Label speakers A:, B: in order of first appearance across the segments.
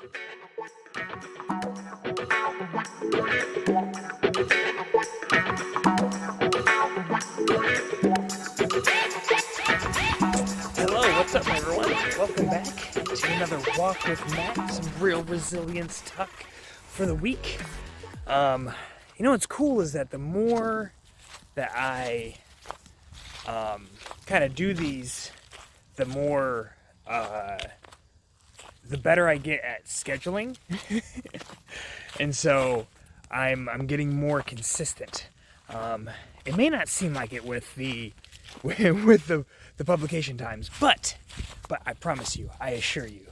A: Hello, what's up everyone? Welcome back to another Walk with Matt, some real resilience talk for the week. What's cool is that the more that I kind of do these, the more, the better I get at scheduling. And so I'm getting more consistent. It may not seem like it with the publication times, but I promise you, I assure you,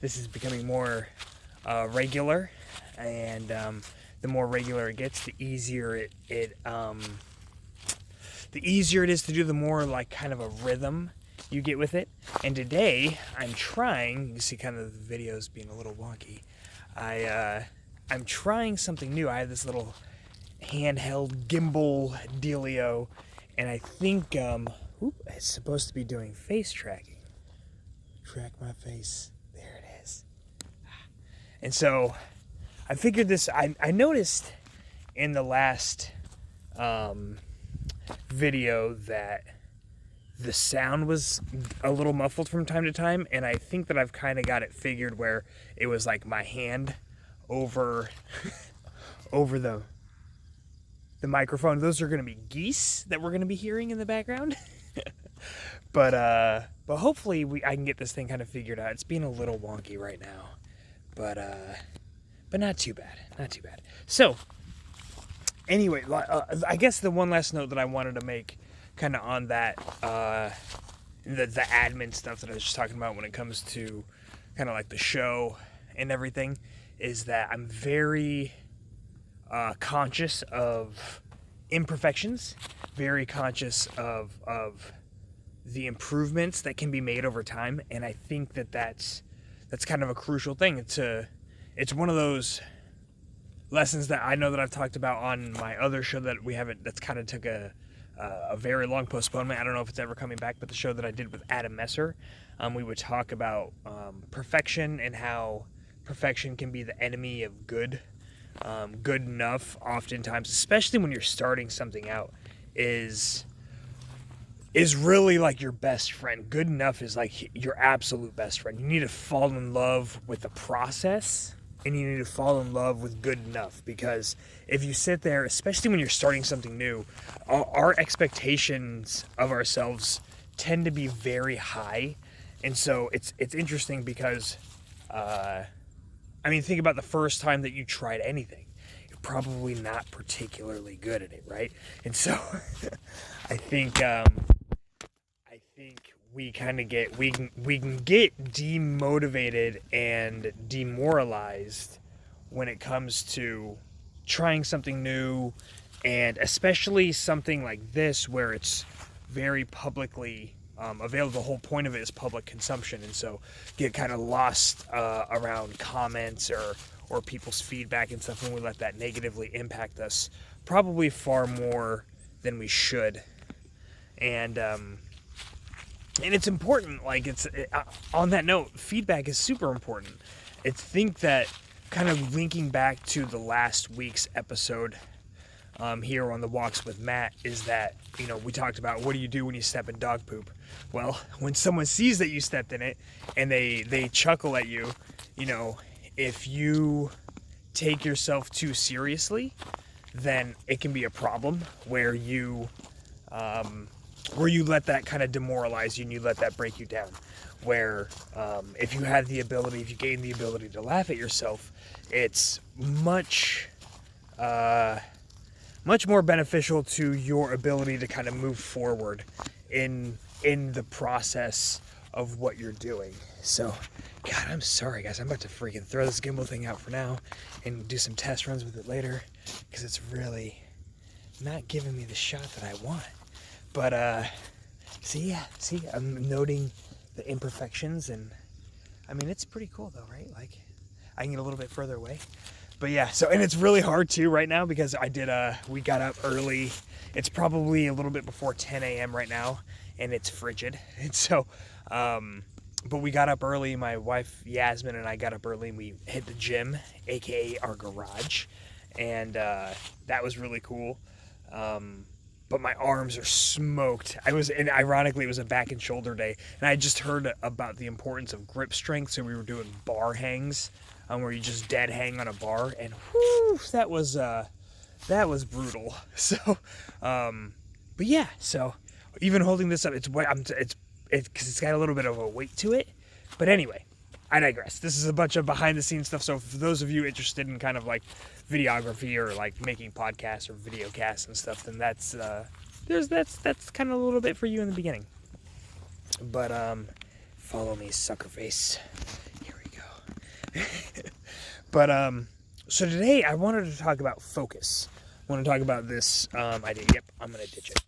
A: this is becoming more regular, and the more regular it gets, the easier it is to do, the more like kind of a rhythm you get with it. And today I'm trying, you see kind of the videos being a little wonky, I'm trying something new. I have this little handheld gimbal dealio, and I think it's supposed to be doing face tracking. Track my face. There it is. And so I figured this, I noticed in the last video that the sound was a little muffled from time to time, and I think that I've kind of got it figured where it was like my hand over over the microphone. Those are going to be geese that we're going to be hearing in the background. but hopefully I can get this thing kind of figured out. It's being a little wonky right now, but not too bad. Not too bad. So anyway, I guess the one last note that I wanted to make kind of on that, the admin stuff that I was just talking about when it comes to kind of like the show and everything, is that I'm very conscious of imperfections, very conscious of the improvements that can be made over time, and I think that that's kind of a crucial thing. It's one of those lessons that I know that I've talked about on my other show that we haven't, that's kind of took a very long postponement. I don't know if it's ever coming back, but the show that I did with Adam Messer, we would talk about perfection and how perfection can be the enemy of good. Good enough, oftentimes, especially when you're starting something out, is really like your best friend. Good enough is like your absolute best friend. You need to fall in love with the process, and you need to fall in love with good enough, because if you sit there, especially when you're starting something new, our expectations of ourselves tend to be very high. And so it's interesting because think about the first time that you tried anything. You're probably not particularly good at it, right? And so I think we kind of we can get demotivated and demoralized when it comes to trying something new, and especially something like this where it's very publicly available. The whole point of it is public consumption, and so get kind of lost around comments or people's feedback and stuff, when we let that negatively impact us, probably far more than we should. And it's important. Like on that note, feedback is super important. I think that kind of linking back to the last week's episode here on the Walks with Matt, is that, we talked about what do you do when you step in dog poop. Well, when someone sees that you stepped in it and they chuckle at you, if you take yourself too seriously, then it can be a problem where you let that kind of demoralize you and you let that break you down. Where if you gain the ability to laugh at yourself, it's much more beneficial to your ability to kind of move forward in the process of what you're doing. So, God, I'm sorry, guys. I'm about to freaking throw this gimbal thing out for now and do some test runs with it later, because it's really not giving me the shot that I want. But, see, I'm noting the imperfections, and, it's pretty cool, though, right? Like, I can get a little bit further away. But yeah, and it's really hard too right now, because we got up early. It's probably a little bit before 10 a.m. right now, and it's frigid. And so, but we got up early. My wife Yasmin and I got up early and we hit the gym, aka our garage, and that was really cool. But my arms are smoked. And ironically, it was a back and shoulder day, and I just heard about the importance of grip strength. So we were doing bar hangs, where you just dead hang on a bar, and whew, that was brutal. So, but yeah, so even holding this up, it's because it's got a little bit of a weight to it. But anyway, I digress. This is a bunch of behind the scenes stuff. So for those of you interested in kind of like videography or like making podcasts or video casts and stuff, then that's kind of a little bit for you in the beginning. But follow me, sucker face. Here we go. But so today I wanted to talk about focus. I want to talk about this idea. Yep, I'm gonna ditch it.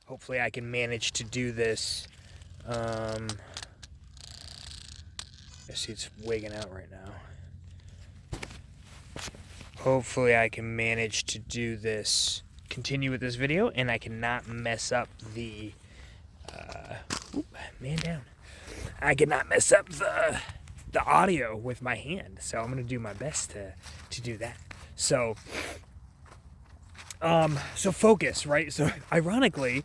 A: Hopefully I can manage to do this. I see it's wigging out right now. Hopefully I can manage to do this, continue with this video, and I cannot mess up the, man down. I cannot mess up the audio with my hand, so I'm going to do my best to do that. So focus, right? So ironically,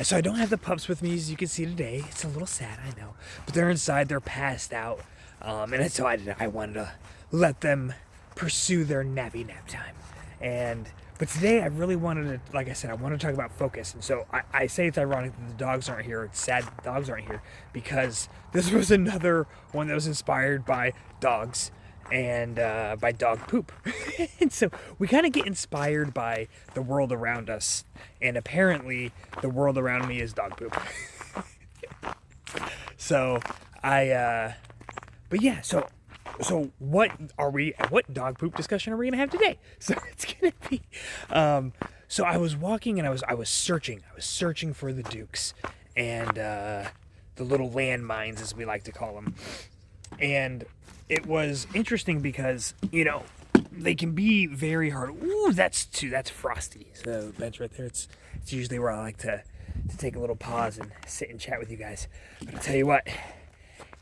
A: so I don't have the pups with me, as you can see today. It's a little sad, I know, but they're inside, they're passed out, and so I wanted to let them pursue their nappy nap time. But today I really wanted to, like I said, I want to talk about focus. And so I say it's ironic that the dogs aren't here. It's sad that the dogs aren't here, because this was another one that was inspired by dogs and by dog poop. And so we kind of get inspired by the world around us. And apparently the world around me is dog poop. So but yeah, so what dog poop discussion are we gonna have today? So it's gonna be, so I was walking and I was searching for the Dukes and the little landmines, as we like to call them, and it was interesting because they can be very hard. Ooh, that's Frosty. So bench right there. It's usually where I like to take a little pause and sit and chat with you guys. But I'll tell you what.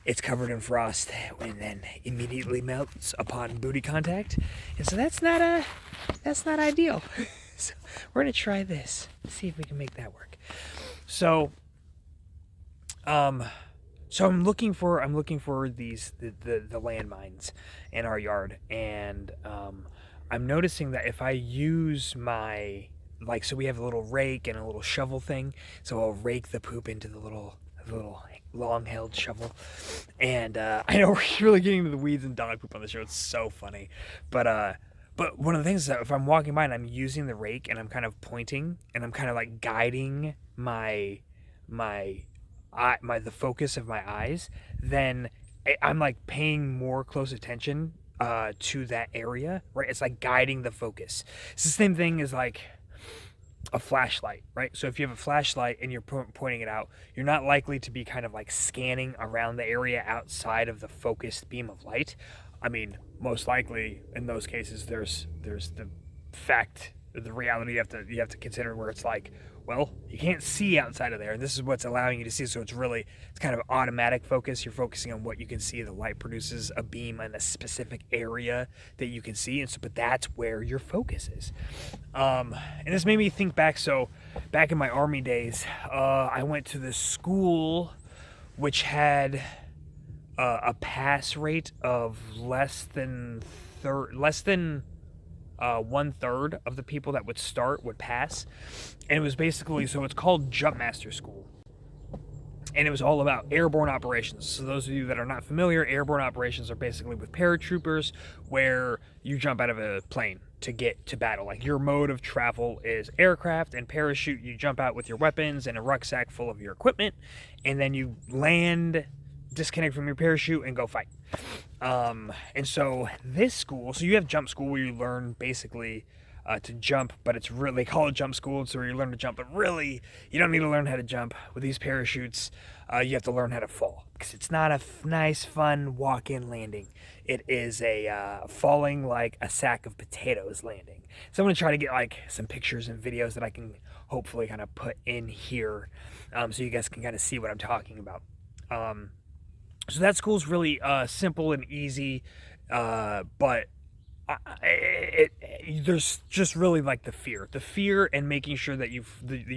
A: It's covered in frost and then immediately melts upon booty contact. And so that's not ideal. So we're gonna try this. See if we can make that work. So I'm looking for these the landmines in our yard, and I'm noticing that if I use my, so we have a little rake and a little shovel thing, so I'll rake the poop into the little long-held shovel. And I know we're really getting into the weeds and dog poop on the show. It's so funny, but one of the things is that if I'm walking by and I'm using the rake and I'm kind of pointing and I'm kind of like guiding the focus of my eyes, then I'm like paying more close attention to that area, right? It's like guiding the focus. It's the same thing as like a flashlight, right? So if you have a flashlight and you're pointing it out, you're not likely to be kind of like scanning around the area outside of the focused beam of light. I mean, most likely in those cases, there's the reality you have to consider, where it's like, well, you can't see outside of there, and this is what's allowing you to see. So it's kind of automatic focus. You're focusing on what you can see. The light produces a beam in a specific area that you can see, and so, but that's where your focus is. And this made me think back. So back in my Army days, I went to this school which had a pass rate of less than 1/3 of the people that would pass. And it was basically, so it's called Jump Master School. And it was all about airborne operations. So those of you that are not familiar, airborne operations are basically with paratroopers, where you jump out of a plane to get to battle. Like, your mode of travel is aircraft and parachute. You jump out with your weapons and a rucksack full of your equipment, and then you land, disconnect from your parachute, and go fight. And so this school, so you have jump school where you learn basically to jump, but it's really, they call it jump school, so where you learn to jump, but really you don't need to learn how to jump. With these parachutes, you have to learn how to fall, because it's not a nice, fun walk-in landing. It is a falling like a sack of potatoes landing. So I'm going to try to get like some pictures and videos that I can hopefully kind of put in here, so you guys can kind of see what I'm talking about. So that school's really simple and easy, but there's just really like the fear, and making sure that you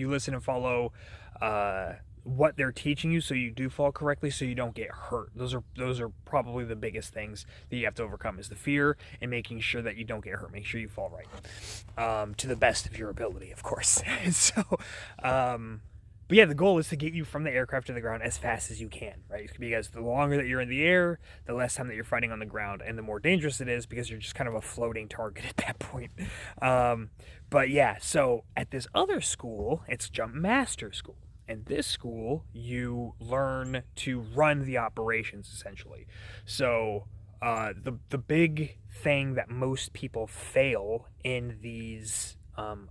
A: listen and follow what they're teaching you, so you do fall correctly, so you don't get hurt. Those are probably the biggest things that you have to overcome, is the fear and making sure that you don't get hurt. Make sure you fall right, to the best of your ability, of course. So, but yeah, the goal is to get you from the aircraft to the ground as fast as you can, right? Because the longer that you're in the air, the less time that you're fighting on the ground, and the more dangerous it is, because you're just kind of a floating target at that point. But yeah, so at this other school, it's Jump Master School. And this school, you learn to run the operations, essentially. So the big thing that most people fail in these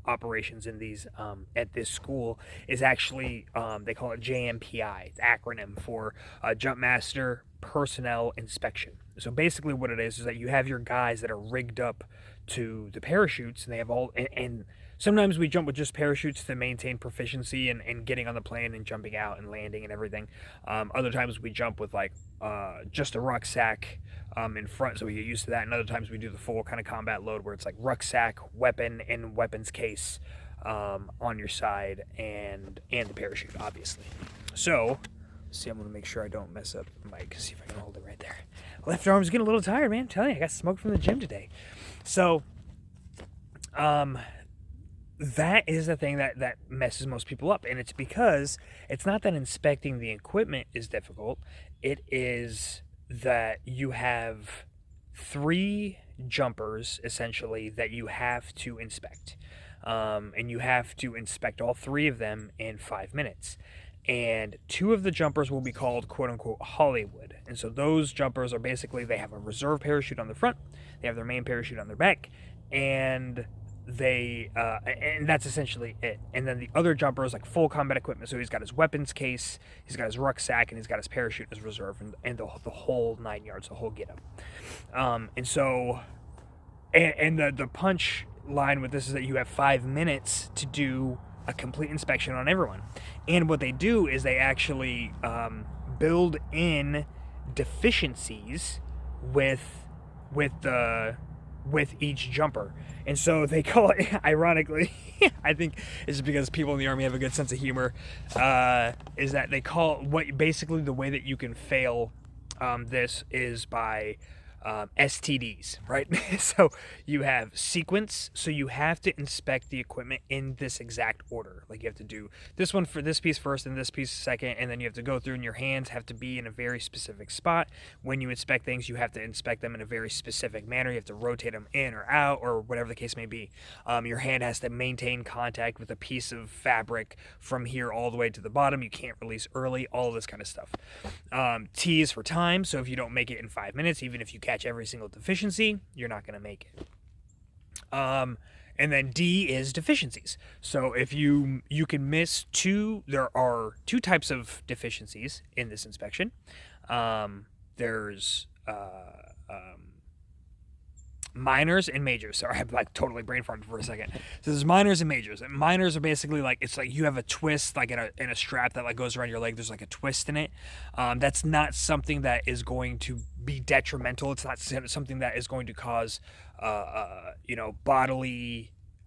A: operations in these at this school is actually, they call it JMPI. It's acronym for Jump Master Personnel Inspection. So basically what it is that you have your guys that are rigged up to the parachutes, and they have and sometimes we jump with just parachutes to maintain proficiency and getting on the plane and jumping out and landing and everything. Other times we jump with like just a rucksack in front, so we get used to that. And other times we do the full kind of combat load, where it's like rucksack, weapon, and weapons case on your side, and the parachute, obviously. So, see, I'm gonna make sure I don't mess up the mic. See if I can hold it right there. Left arm's getting a little tired, man. I'm telling you, I got smoked from the gym today. So, that is the thing that messes most people up, and it's because it's not that inspecting the equipment is difficult. It is that you have 3 jumpers, essentially, that you have to inspect, and you have to inspect all 3 of them in 5 minutes. And 2 of the jumpers will be called quote-unquote Hollywood. And so those jumpers are basically, they have a reserve parachute on the front, they have their main parachute on their back, and and that's essentially it. And then the other jumper is like full combat equipment. So he's got his weapons case, he's got his rucksack, and he's got his parachute as reserve, and the whole 9 yards, the whole get up. And so, and the punch line with this is that you have 5 minutes to do a complete inspection on everyone. And what they do is they actually build in deficiencies with each jumper. And so they call it, ironically, I think it's because people in the Army have a good sense of humor, is that they call basically the way that you can fail this is by STDs, right? So you have sequence, so you have to inspect the equipment in this exact order. Like you have to do this one for this piece first and this piece second, and then you have to go through, and your hands have to be in a very specific spot. When you inspect things, you have to inspect them in a very specific manner. You have to rotate them in or out, or whatever the case may be. Your hand has to maintain contact with a piece of fabric from here all the way to the bottom. You can't release early, all this kind of stuff. T is for time, so if you don't make it in 5 minutes, even if you catch every single deficiency, you're not going to make it. And then D is deficiencies. So if you can miss 2, there are 2 types of deficiencies in this inspection. There's minors and majors. Sorry, I'm like totally brain farted for a second. So there's minors and majors. And minors are basically like, it's like you have a twist like in a strap that like goes around your leg. There's like a twist in it. That's not something that is going to be detrimental. It's not something that is going to cause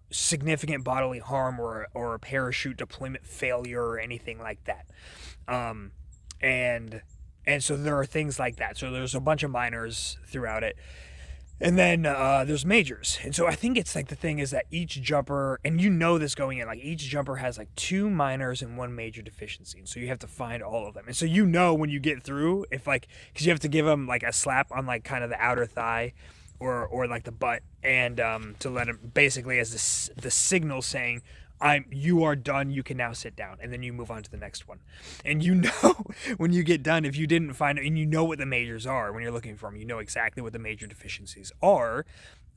A: significant bodily harm, or a parachute deployment failure or anything like that. And so there are things like that. So there's a bunch of minors throughout it. And then there's majors. And so I think it's like, the thing is that each jumper, and you know this going in, like each jumper has like 2 minors and 1 major deficiency. And so you have to find all of them. And so you know when you get through, if like, because you have to give them like a slap on like kind of the outer thigh or like the butt, and to let them basically as the signal saying, you are done, you can now sit down, and then you move on to the next one. And you know when you get done, if you didn't find it, and you know what the majors are when you're looking for them, you know exactly what the major deficiencies are.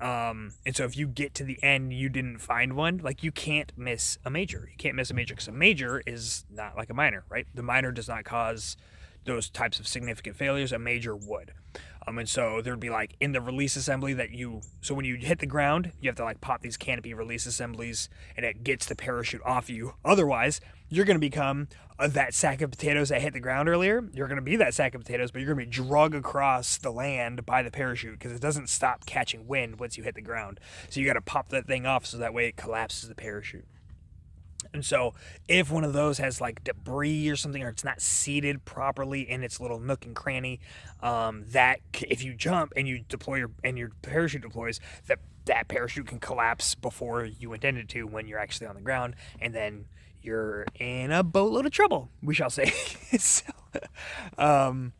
A: And so if you get to the end, you didn't find one, like you can't miss a major. You can't miss a major, because a major is not like a minor, right? The minor does not cause those types of significant failures. A major would. And so there'd be like in the release assembly so when you hit the ground, you have to like pop these canopy release assemblies, and it gets the parachute off you. Otherwise, you're going to become that sack of potatoes that hit the ground earlier. You're going to be that sack of potatoes, but you're going to be drug across the land by the parachute because it doesn't stop catching wind once you hit the ground. So you got to pop that thing off so that way it collapses the parachute. And so if one of those has like debris or something, or it's not seated properly in its little nook and cranny, that if you jump and you deploy your parachute deploys, that parachute can collapse before you intended to when you're actually on the ground, and then you're in a boatload of trouble, we shall say. um,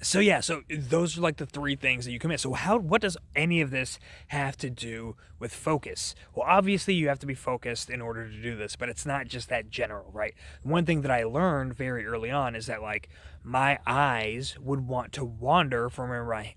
A: so yeah, so those are like the three things that you commit. So what does any of this have to do with focus? Well, obviously you have to be focused in order to do this, but it's not just that general, right? One thing that I learned very early on is that like my eyes would want to wander from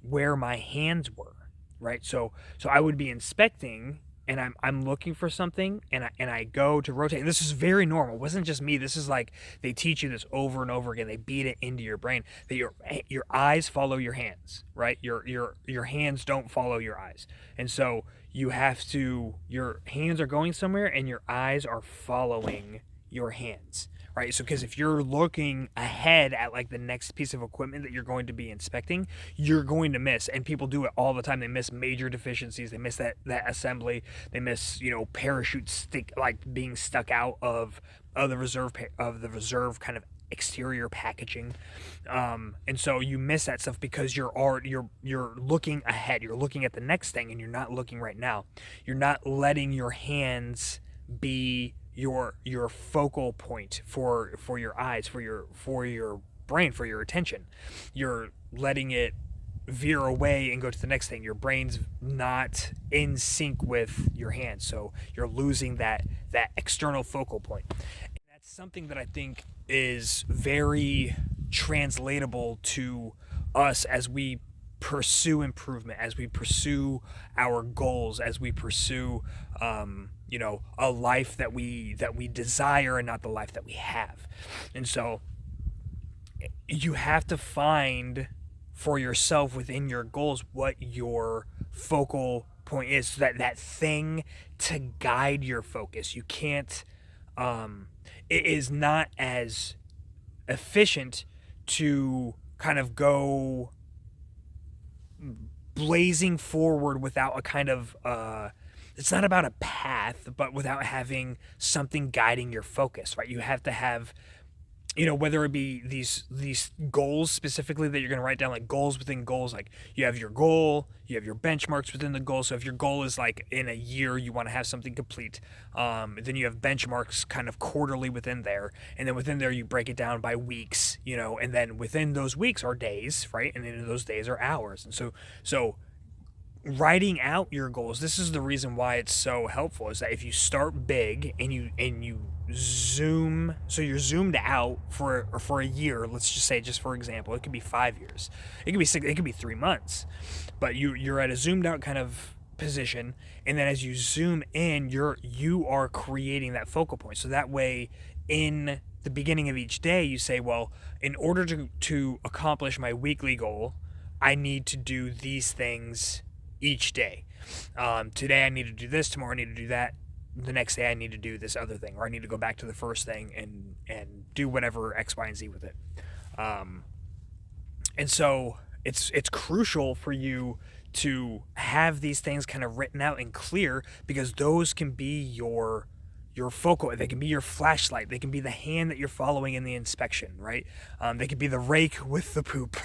A: where my hands were, right? So I would be inspecting, and I'm looking for something, and I go to rotate. And this is very normal. It wasn't just me. This is like they teach you this over and over again. They beat it into your brain that your eyes follow your hands, right? Your hands don't follow your eyes, and so you have to. Your hands are going somewhere, and your eyes are following your hands, right? So because if you're looking ahead at like the next piece of equipment that you're going to be inspecting, you're going to miss. And people do it all the time. They miss major deficiencies. They miss that assembly. They miss, parachutes being stuck out of the reserve kind of exterior packaging, and so you miss that stuff because you're looking ahead. You're looking at the next thing, and you're not looking right now. You're not letting your hands be your focal point for your eyes, for your brain, for your attention. You're letting it veer away and go to the next thing. Your brain's not in sync with your hands, so you're losing that external focal point. And that's something that I think is very translatable to us as we pursue improvement, as we pursue our goals, as we pursue a life that we desire and not the life that we have. And so you have to find for yourself within your goals what your focal point is, so that thing to guide your focus. You can't it is not as efficient to kind of go blazing forward without a kind of it's not about a path, but without having something guiding your focus, right? You have to have, whether it be these goals specifically that you're going to write down, like goals within goals. Like you have your goal, you have your benchmarks within the goal. So if your goal is like in a year you want to have something complete, then you have benchmarks kind of quarterly within there, and then within there you break it down by weeks, and then within those weeks are days, right? And then those days are hours. And so writing out your goals, this is the reason why it's so helpful, is that if you start big and you zoom, so you're zoomed out for a year, let's just say, just for example, it could be 5 years, it could be 6, it could be 3 months, but you're at a zoomed out kind of position, and then as you zoom in, you are creating that focal point. So that way, in the beginning of each day, you say, well, in order to accomplish my weekly goal, I need to do these things each day. Today I need to do this, tomorrow I need to do that, the next day I need to do this other thing, or I need to go back to the first thing and do whatever X, Y, and Z with it. And so it's crucial for you to have these things kind of written out and clear, because those can be your focal. They can be your flashlight. They can be the hand that you're following in the inspection, right? They can be the rake with the poop.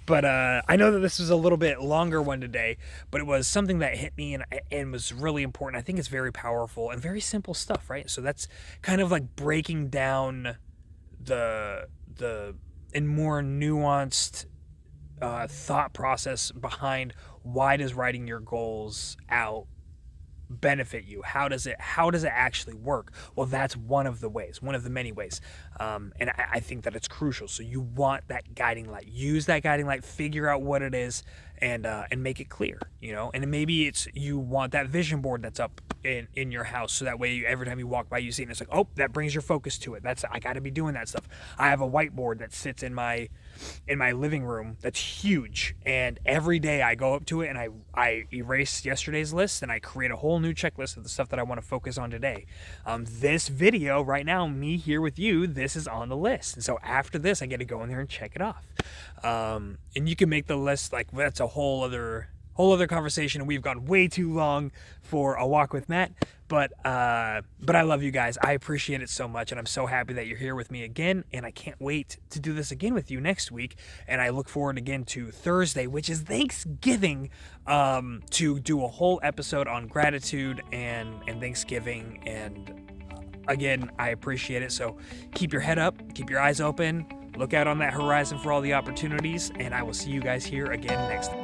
A: But I know that this was a little bit longer one today, but it was something that hit me and was really important. I think it's very powerful and very simple stuff, right? So that's kind of like breaking down the in more nuanced thought process behind why does writing your goals out benefit you? How does it actually work? Well, that's one of the many ways, and I think that it's crucial. So you want that guiding light. Use that guiding light. Figure out what it is, and make it clear. And maybe it's you want that vision board that's up in your house, so that way every time you walk by you see it, and it's like, oh, that brings your focus to it. I got to be doing that stuff. I have a whiteboard that sits in my in my living room that's huge, and every day I go up to it and I erase yesterday's list and I create a whole new checklist of the stuff that I want to focus on today. This video right now, me here with you, this is on the list, and so after this I get to go in there and check it off. And you can make the list, like, that's a whole other conversation, and we've gone way too long for a walk with Matt. But I love you guys. I appreciate it so much, and I'm so happy that you're here with me again, and I can't wait to do this again with you next week. And I look forward again to Thursday, which is Thanksgiving, to do a whole episode on gratitude and Thanksgiving. And again, I appreciate it. So keep your head up, keep your eyes open, look out on that horizon for all the opportunities, and I will see you guys here again next time.